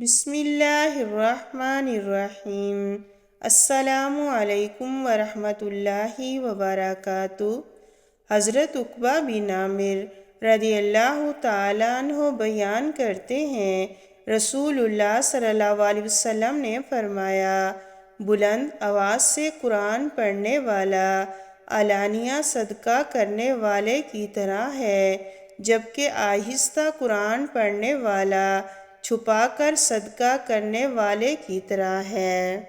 بسم اللہ الرحمن الرحیم۔ السلام علیکم ورحمۃ اللہ وبرکاتہ۔ حضرت عقبہ بن عامر رضی اللہ تعالیٰ عنہ بیان کرتے ہیں، رسول اللہ صلی اللہ علیہ وسلم نے فرمایا، بلند آواز سے قرآن پڑھنے والا علانیہ صدقہ کرنے والے کی طرح ہے، جبکہ آہستہ قرآن پڑھنے والا چھپا کر صدقہ کرنے والے کی طرح ہے۔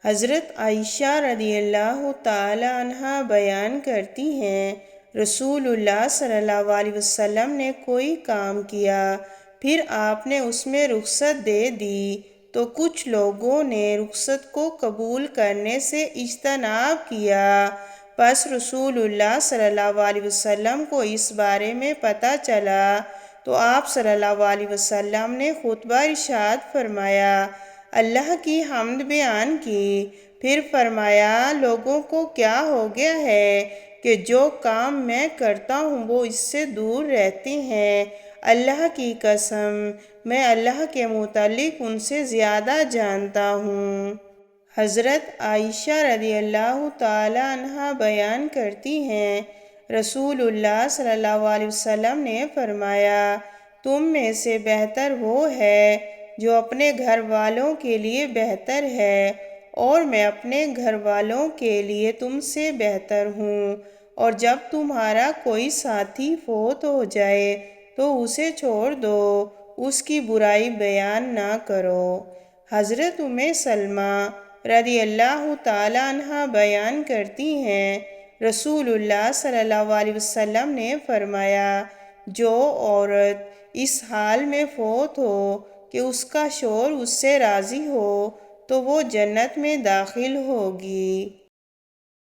حضرت عائشہ رضی اللہ تعالی عنہا بیان کرتی ہیں، رسول اللہ صلی اللہ علیہ وسلم نے کوئی کام کیا، پھر آپ نے اس میں رخصت دے دی تو کچھ لوگوں نے رخصت کو قبول کرنے سے اجتناب کیا۔ پس رسول اللہ صلی اللہ علیہ وسلم کو اس بارے میں پتہ چلا تو آپ صلی اللہ علیہ وسلم نے خطبہ ارشاد فرمایا، اللہ کی حمد بیان کی، پھر فرمایا، لوگوں کو کیا ہو گیا ہے کہ جو کام میں کرتا ہوں وہ اس سے دور رہتے ہیں، اللہ کی قسم میں اللہ کے متعلق ان سے زیادہ جانتا ہوں۔ حضرت عائشہ رضی اللہ تعالی عنہا بیان کرتی ہیں، رسول اللہ صلی اللہ علیہ وسلم نے فرمایا، تم میں سے بہتر وہ ہے جو اپنے گھر والوں کے لیے بہتر ہے، اور میں اپنے گھر والوں کے لیے تم سے بہتر ہوں، اور جب تمہارا کوئی ساتھی فوت ہو جائے تو اسے چھوڑ دو، اس کی برائی بیان نہ کرو۔ حضرت سلمہ رضی اللہ تعالی عنہا بیان کرتی ہیں، رسول اللہ صلی اللہ علیہ وسلم نے فرمایا، جو عورت اس حال میں فوت ہو کہ اس کا شوہر اس سے راضی ہو تو وہ جنت میں داخل ہوگی۔